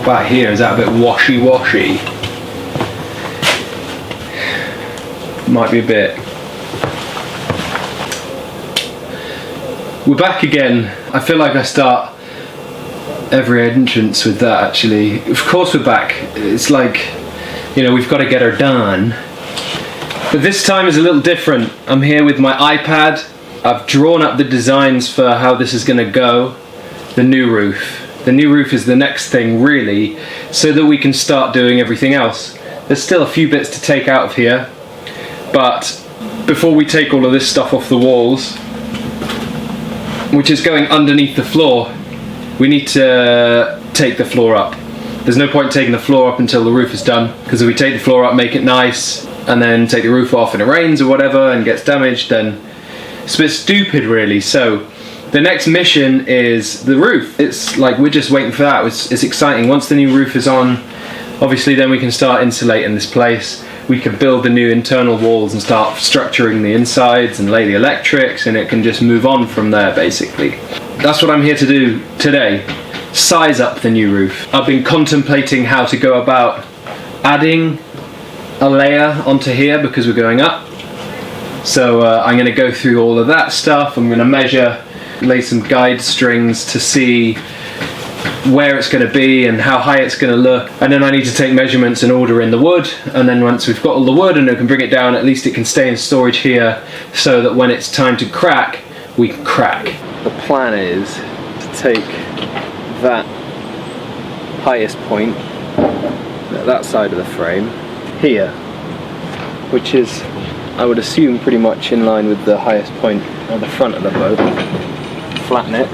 About here, is that a bit washy-washy? Might be a bit. We're back again. I feel like I start every entrance with that, actually. Of course we're back. It's like, you know, we've got to get her done. But this time is a little different. I'm here with my iPad. I've drawn up the designs for how this is going to go. The new roof. The new roof is the next thing, really, so that we can start doing everything else. There's still a few bits to take out of here, but before we take all of this stuff off the walls, which is going underneath the floor, we need to take the floor up. There's no point taking the floor up until the roof is done, because if we take the floor up, make it nice, and then take the roof off and it rains or whatever and gets damaged, then it's a bit stupid, really. So the next mission is the roof. It's like we're just waiting for that. It's exciting. Once the new roof is on, obviously then we can start insulating this place. We can build the new internal walls and start structuring the insides and lay the electrics, and it can just move on from there, basically. That's what I'm here to do today. Size up the new roof. I've been contemplating how to go about adding a layer onto here because we're going up. So I'm going to go through all of that stuff. I'm going to measure, lay some guide strings to see where it's going to be and how high it's going to look, and then I need to take measurements and order in the wood, and then once we've got all the wood and we can bring it down, at least it can stay in storage here so that when it's time to crack, we can crack. The plan is to take that highest point, that side of the frame, here, which is, I would assume, pretty much in line with the highest point at the front of the boat. Flatten it.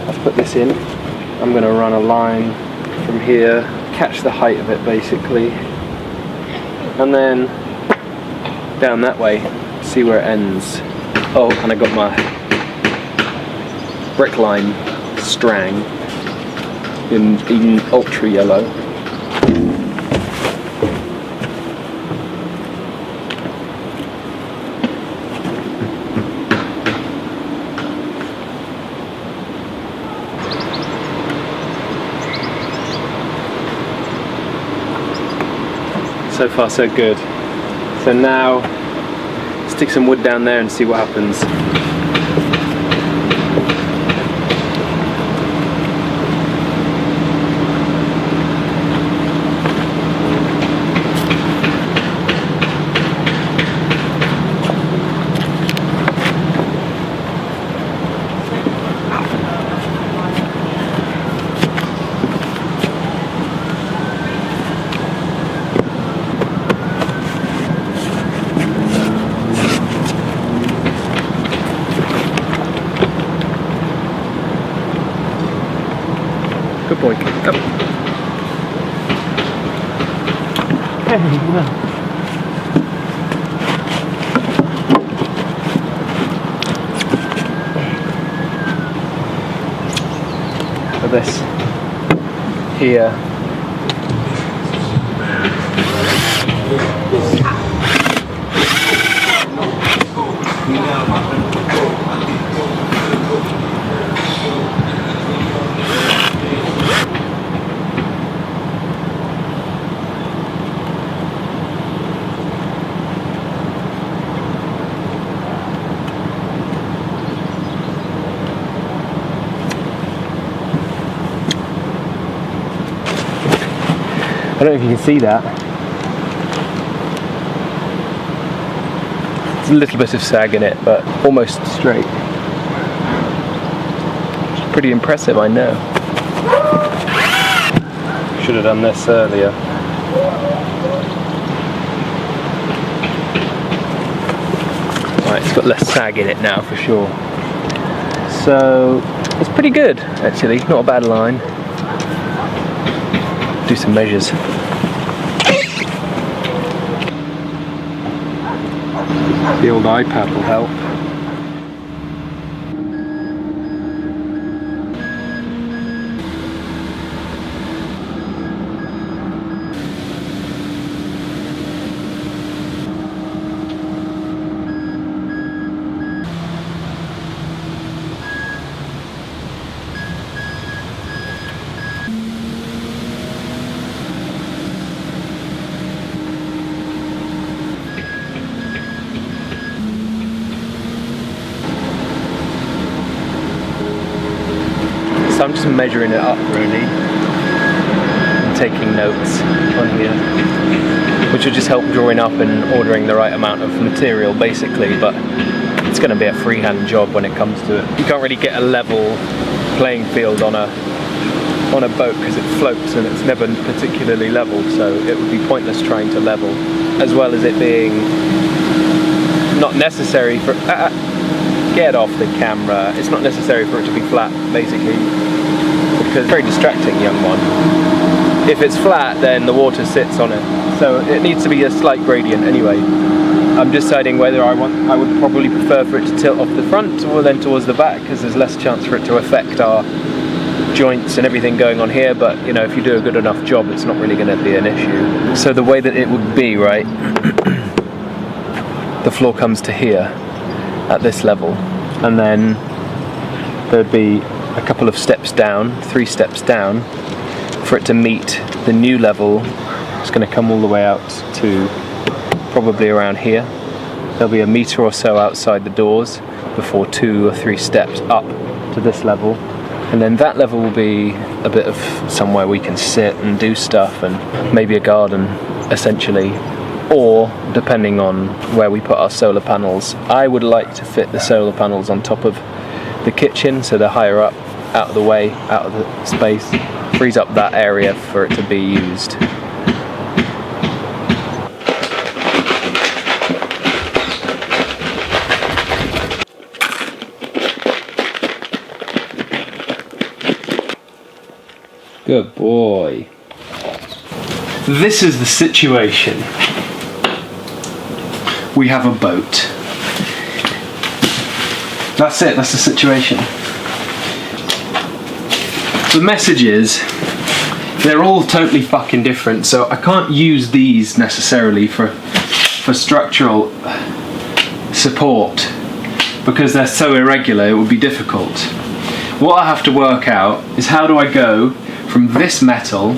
I've put this in. I'm going to run a line from here, catch the height of it basically, and then down that way, see where it ends. Oh, and I got my brick line strang in ultra yellow. So far so good. So now stick some wood down there and see what happens. Good boy. Up. Very well. For this here. I don't know if you can see that. There's a little bit of sag in it, but almost straight. It's pretty impressive, I know. Should have done this earlier. Right, it's got less sag in it now for sure. So it's pretty good, actually. Not a bad line. Do some measures. The old iPad will help. So I'm just measuring it up really, and taking notes on here, which will just help drawing up and ordering the right amount of material basically, but it's going to be a freehand job when it comes to it. You can't really get a level playing field on a boat because it floats and it's never particularly level, so it would be pointless trying to level, as well as it being not necessary for get off the camera. It's not necessary for it to be flat basically, because it's very distracting, young one. If it's flat, then the water sits on it, so it needs to be a slight gradient anyway. I'm deciding whether I would probably prefer for it to tilt off the front or then towards the back, because there's less chance for it to affect our joints and everything going on here, but you know, if you do a good enough job, it's not really going to be an issue. So the way that it would be, right, the floor comes to here at this level, and then there'd be a couple of steps down, 3 steps down, for it to meet the new level. It's going to come all the way out to probably around here. There'll be a metre or so outside the doors before 2 or 3 steps up to this level. And then that level will be a bit of somewhere we can sit and do stuff, and maybe a garden essentially, or depending on where we put our solar panels. I would like to fit the solar panels on top of the kitchen, so they're higher up, out of the way, out of the space, frees up that area for it to be used. Good boy. This is the situation. We have a boat. That's it, that's the situation. The message is, they're all totally fucking different, so I can't use these necessarily for structural support, because they're so irregular, it would be difficult. What I have to work out is, how do I go from this metal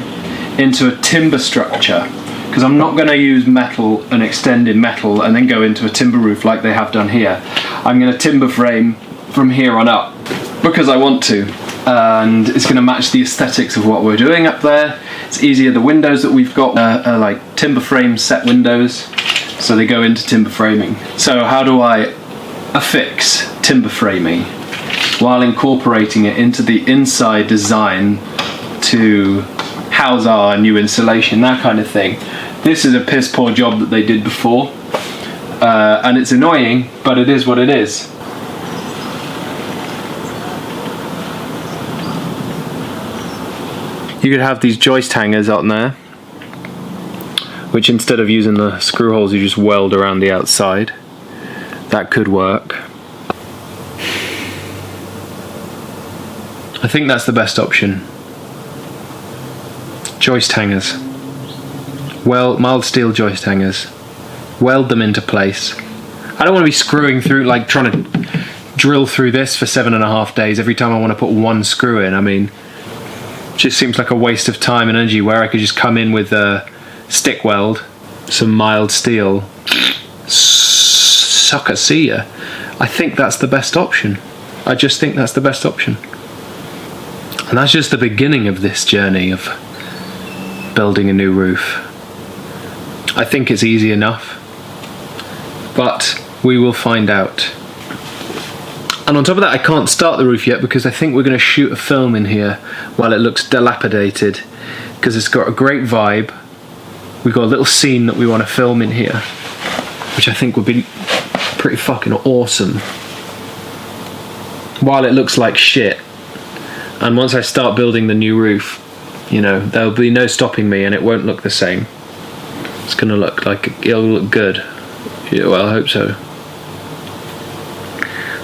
into a timber structure, because I'm not going to use metal and extend in metal and then go into a timber roof like they have done here. I'm going to timber frame from here on up because I want to, and it's going to match the aesthetics of what we're doing up there. It's easier. The windows that we've got are like timber frame set windows, so they go into timber framing. So how do I affix timber framing while incorporating it into the inside design to house our new insulation, that kind of thing? This is a piss poor job that they did before, and it's annoying, but it is what it is. You could have these joist hangers on there, which instead of using the screw holes you just weld around the outside. That could work. I think that's the best option. Joist hangers. Well, mild steel joist hangers. Weld them into place. I don't want to be screwing through, like trying to drill through this for 7.5 days every time I want to put one screw in. I mean, it just seems like a waste of time and energy, where I could just come in with a stick weld, some mild steel, sucker see ya. I think that's the best option. I just think that's the best option. And that's just the beginning of this journey of building a new roof. I think it's easy enough, but we will find out. And on top of that, I can't start the roof yet because I think we're going to shoot a film in here while it looks dilapidated, because it's got a great vibe. We've got a little scene that we want to film in here, which I think would be pretty fucking awesome while it looks like shit. And once I start building the new roof, you know, there'll be no stopping me and it won't look the same. It's gonna look like, it'll look good. Yeah, well, I hope so.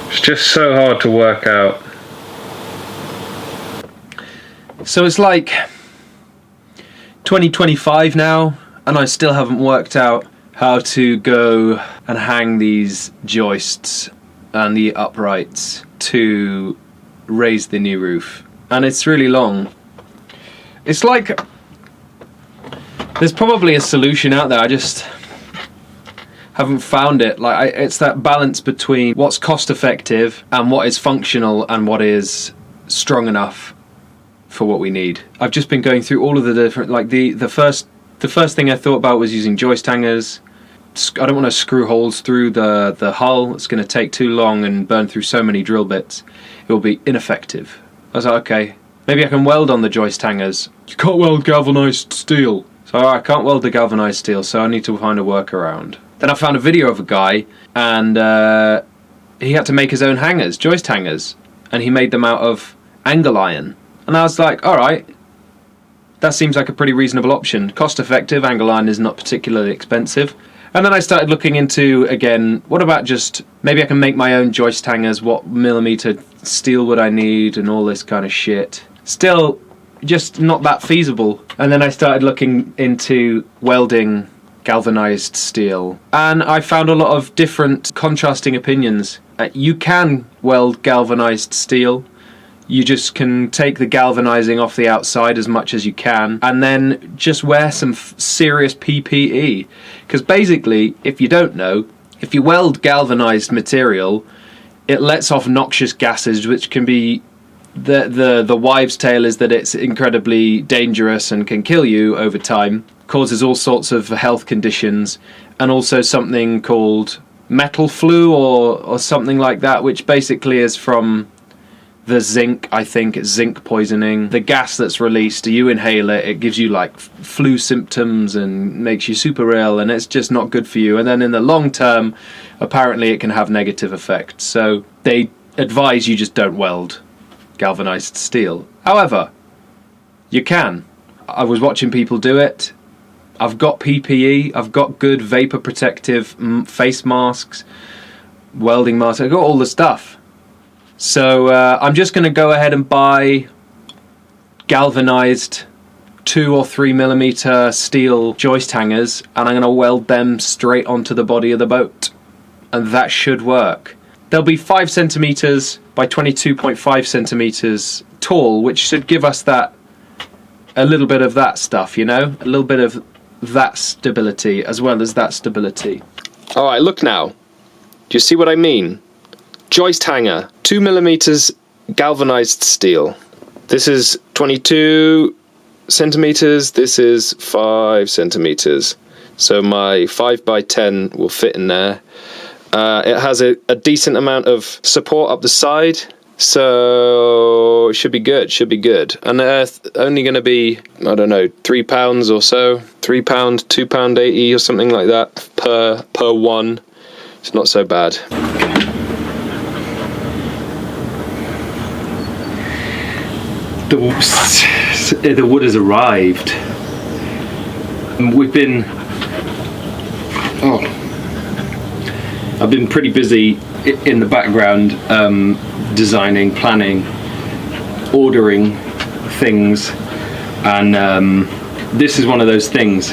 It's just so hard to work out. So it's like 2025 now, and I still haven't worked out how to go and hang these joists and the uprights to raise the new roof. And it's really long. It's like, there's probably a solution out there, I just haven't found it. Like, it's that balance between what's cost effective and what is functional and what is strong enough for what we need. I've just been going through all of the different, like the first thing I thought about was using joist hangers. I don't want to screw holes through the hull. It's going to take too long and burn through so many drill bits. It will be ineffective. I was like, okay, maybe I can weld on the joist hangers. You can't weld galvanized steel. So I can't weld the galvanized steel, so I need to find a workaround. Then I found a video of a guy, and he had to make his own hangers, joist hangers, and he made them out of angle iron. And I was like, alright, that seems like a pretty reasonable option. Cost effective, angle iron is not particularly expensive. And then I started looking into, again, what about just, maybe I can make my own joist hangers, what millimeter steel would I need, and all this kind of shit. Still, just not that feasible. And then I started looking into welding galvanized steel, and I found a lot of different contrasting opinions. You can weld galvanized steel. You just can take the galvanizing off the outside as much as you can, and then just wear some serious PPE. Because basically, if you don't know, if you weld galvanized material, it lets off noxious gases, which can be the wives' tale is that it's incredibly dangerous and can kill you over time. Causes all sorts of health conditions, and also something called metal flu or something like that, which basically is from the zinc. I think it's zinc poisoning. The gas that's released, you inhale it, it gives you like flu symptoms and makes you super ill, and it's just not good for you. And then in the long term, apparently it can have negative effects. So they advise you just don't weld galvanized steel. However, you can. I was watching people do it. I've got PPE, I've got good vapor protective face masks, welding masks, I've got all the stuff. So I'm just going to go ahead and buy galvanized 2 or 3 millimeter steel joist hangers, and I'm going to weld them straight onto the body of the boat. And that should work. They'll be 5 centimeters by 22.5 centimeters tall, which should give us that, a little bit of that stuff, you know? A little bit of that stability as well as that stability. Alright, look now. Do you see what I mean? Joist hanger, 2 millimeters galvanized steel. This is 22 centimeters, this is 5 centimeters. So my 5 by 10 will fit in there. It has a decent amount of support up the side, so it should be good, should be good. And they're only going to be, I don't know, £3 or so, £3, £2.80 or something like that per one. It's not so bad. The wood has arrived. I've been pretty busy in the background, designing, planning, ordering things, and this is one of those things.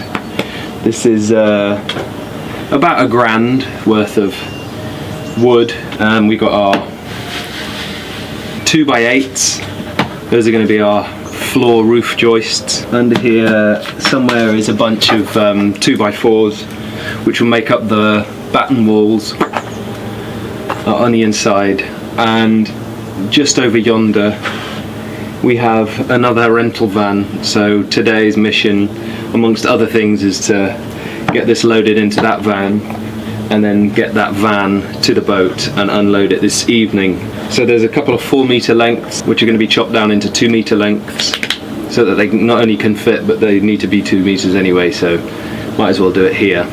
This is about £1,000 worth of wood. We got our 2x8s. Those are going to be our floor roof joists. Under here somewhere is a bunch of 2x4s, which will make up the batten walls on the inside. And just over yonder we have another rental van. So today's mission, amongst other things, is to get this loaded into that van and then get that van to the boat and unload it this evening. So there's a couple of 4 meter lengths which are going to be chopped down into 2 meter lengths, so that they not only can fit, but they need to be 2 meters anyway, so might as well do it here.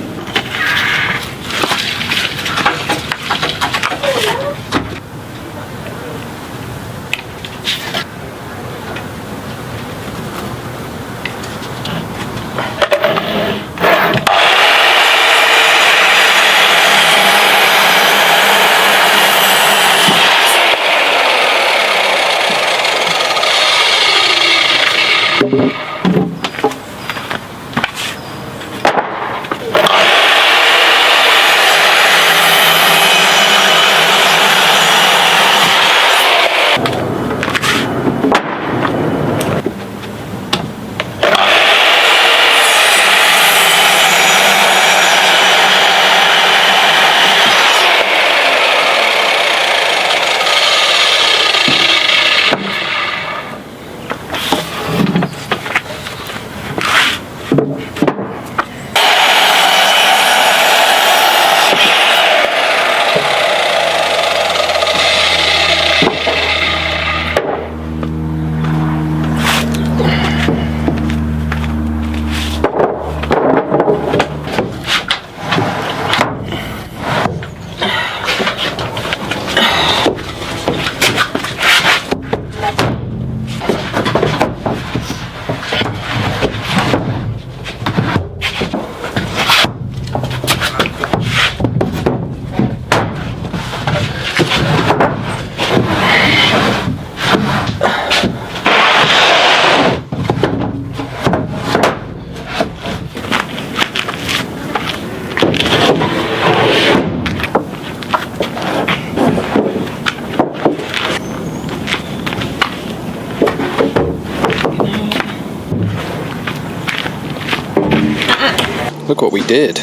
Look what we did.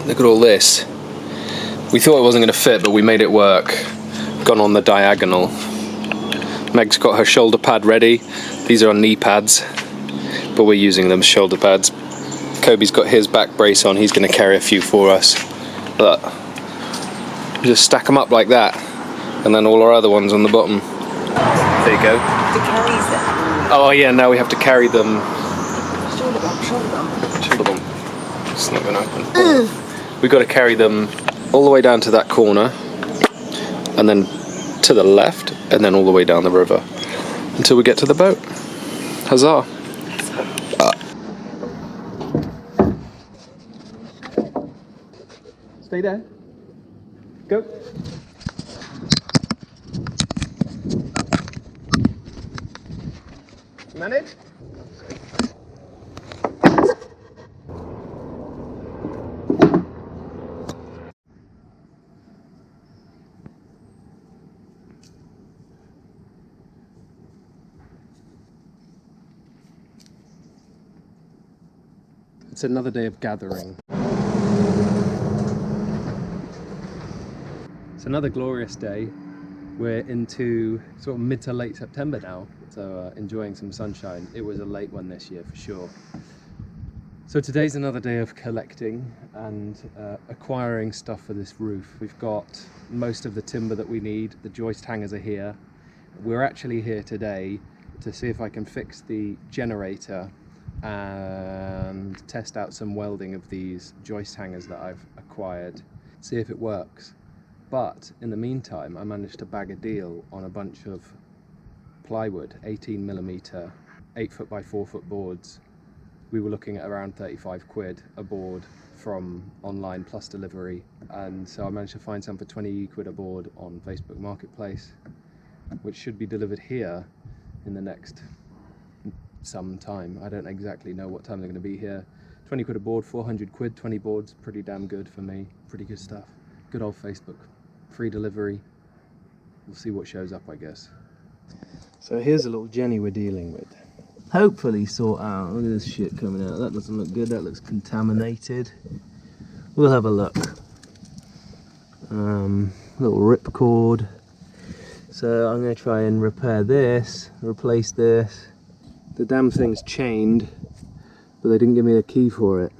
Look at all this. We thought it wasn't going to fit, but we made it work. Gone on the diagonal. Meg's got her shoulder pad ready. These are our knee pads, but we're using them as shoulder pads. Kobe's got his back brace on. He's going to carry a few for us. Look. Just stack them up like that, and then all our other ones on the bottom. There you go. To carry them. Oh yeah, now we have to carry them. Shoulder bump. It's not going to happen. We've got to carry them all the way down to that corner, and then to the left, and then all the way down the river until we get to the boat. Huzzah! Stay there. Go. Manage. It's another day of gathering. It's another glorious day. We're into sort of mid to late September now, so enjoying some sunshine. It was a late one this year for sure. So today's another day of collecting and acquiring stuff for this roof. We've got most of the timber that we need. The joist hangers are here. We're actually here today to see if I can fix the generator and test out some welding of these joist hangers that I've acquired, see if it works. But in the meantime, I managed to bag a deal on a bunch of plywood, 18mm, 8 by 4 foot boards. We were looking at around 35 quid a board from online plus delivery, and so I managed to find some for 20 quid a board on Facebook Marketplace, which should be delivered here in the next some time. I don't exactly know what time they're going to be here. 20 quid a board, 400 quid, 20 boards, pretty damn good for me. Pretty good stuff. Good old Facebook. Free delivery. We'll see what shows up, I guess. So here's a little Jenny we're dealing with. Hopefully sort out. Look at this shit coming out. That doesn't look good. That looks contaminated. We'll have a look. Little ripcord. So I'm going to try and repair this, replace this. The damn thing's chained, but they didn't give me a key for it.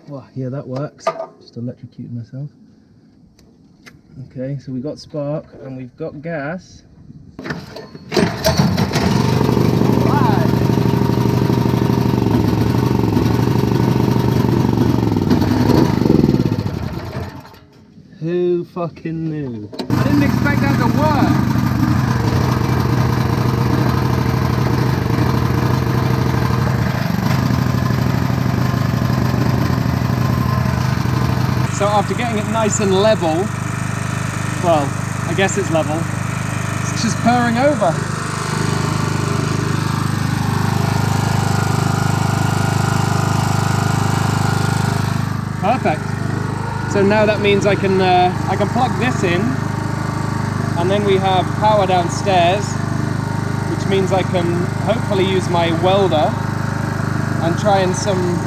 Well, yeah, that works. Just electrocuted myself. Okay, so we got spark and we've got gas. Who fucking knew? I didn't expect that to work. So after getting it nice and level, well, I guess it's level, it's just purring over. Perfect. So now that means I can plug this in, and then we have power downstairs, which means I can hopefully use my welder and try and some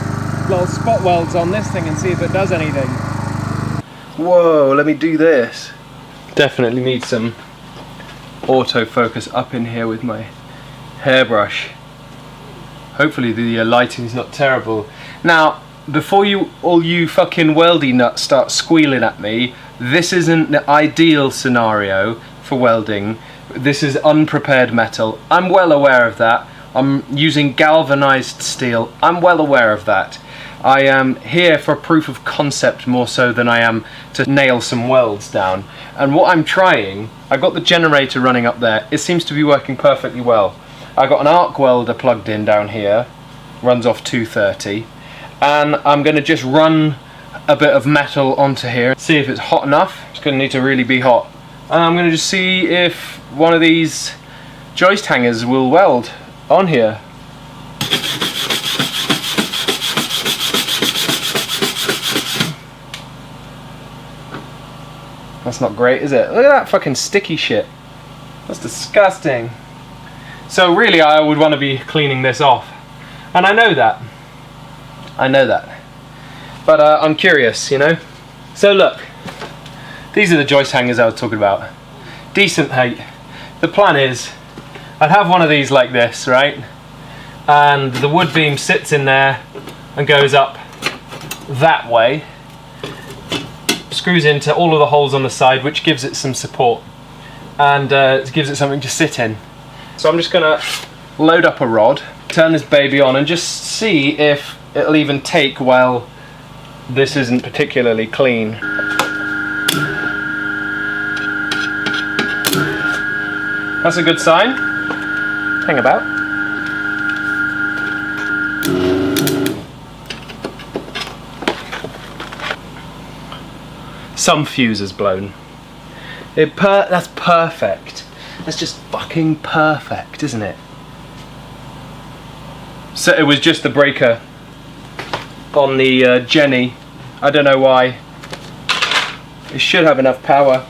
little spot welds on this thing and see if it does anything. Whoa, let me do this. Definitely need some autofocus up in here with my hairbrush. Hopefully the lighting's not terrible. Now, before all you fucking weldy nuts start squealing at me, this isn't the ideal scenario for welding. This is unprepared metal. I'm well aware of that. I'm using galvanized steel. I'm well aware of that. I am here for proof of concept more so than I am to nail some welds down. And what I'm trying, I've got the generator running up there. It seems to be working perfectly well. I've got an arc welder plugged in down here, runs off 230, and I'm going to just run a bit of metal onto here, see if it's hot enough. It's going to need to really be hot. And I'm going to just see if one of these joist hangers will weld on here. That's not great, is it? Look at that fucking sticky shit. That's disgusting. So really I would want to be cleaning this off. And I know that. I know that. But I'm curious, you know? So look. These are the joist hangers I was talking about. Decent height. The plan is, I'd have one of these like this, right? And the wood beam sits in there and goes up that way. Screws into all of the holes on the side, which gives it some support. And it gives it something to sit in. So I'm just gonna load up a rod, turn this baby on, and just see if it'll even take while this isn't particularly clean. That's a good sign. Hang about. Some fuse is blown. That's perfect. That's just fucking perfect, isn't it? So it was just the breaker on the Jenny. I don't know why. It should have enough power.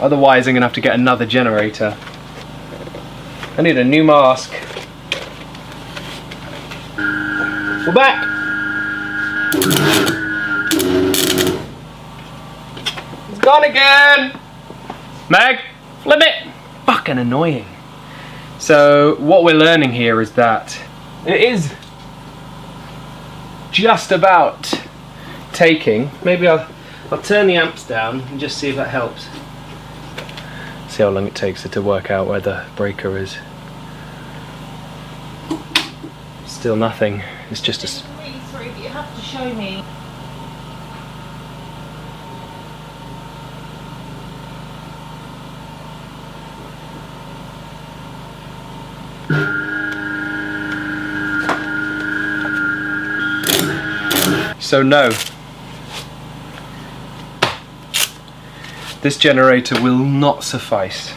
Otherwise I'm gonna have to get another generator. I need a new mask. We're back! It's gone again! Meg, flip it! Fucking annoying. So what we're learning here is that it is just about taking. Maybe I'll turn the amps down and just see if that helps. See how long it takes it to work out where the breaker is. Still nothing. It's just a... I'm really sorry, but you have to show me. So no. This generator will not suffice.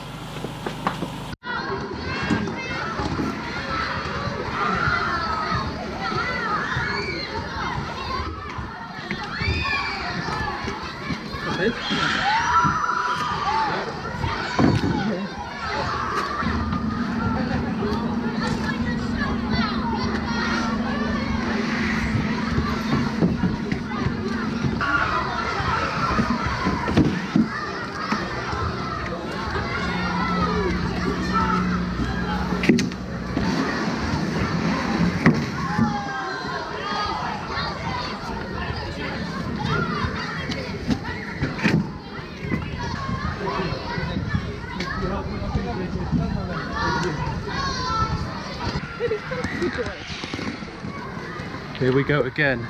Here we go again.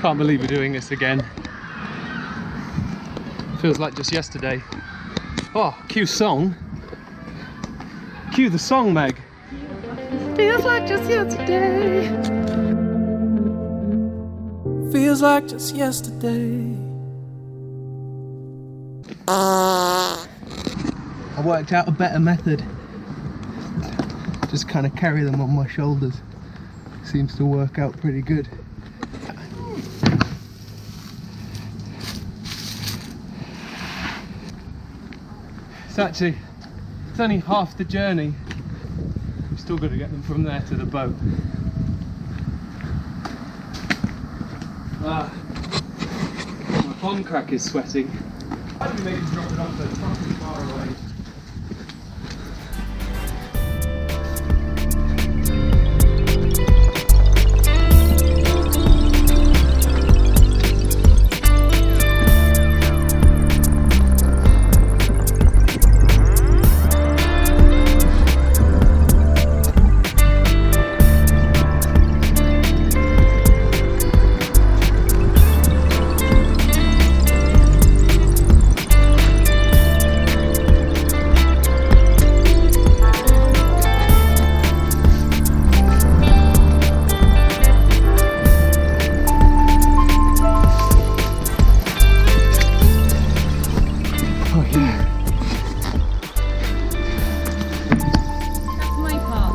Can't believe we're doing this again. Feels like just yesterday. Oh, cue song. Cue the song, Meg. Feels like just yesterday. Feels like just yesterday. I worked out a better method. Just kind of carry them on my shoulders. Seems to work out pretty good. It's only half the journey. We've still got to get them from there to the boat. Palm crack is sweating. Why did we maybe drop it off so fucking far away?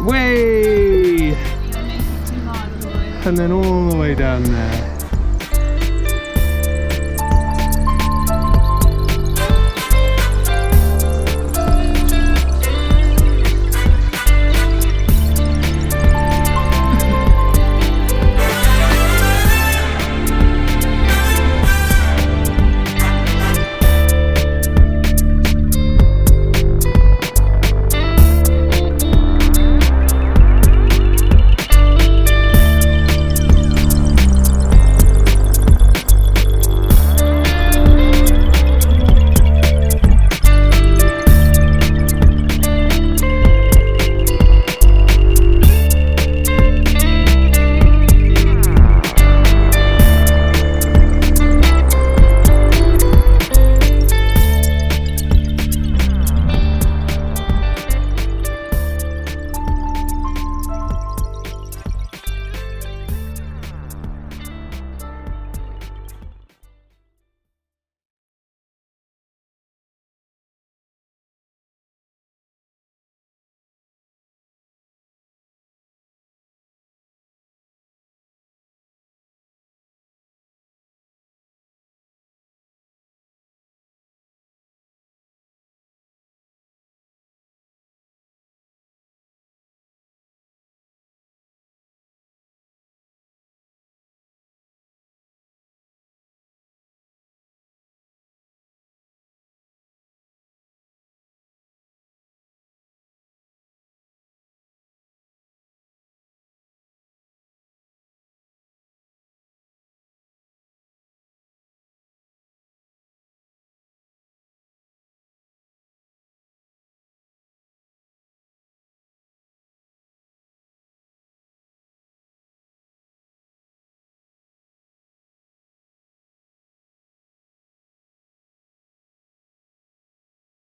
Way! And then all the way down there.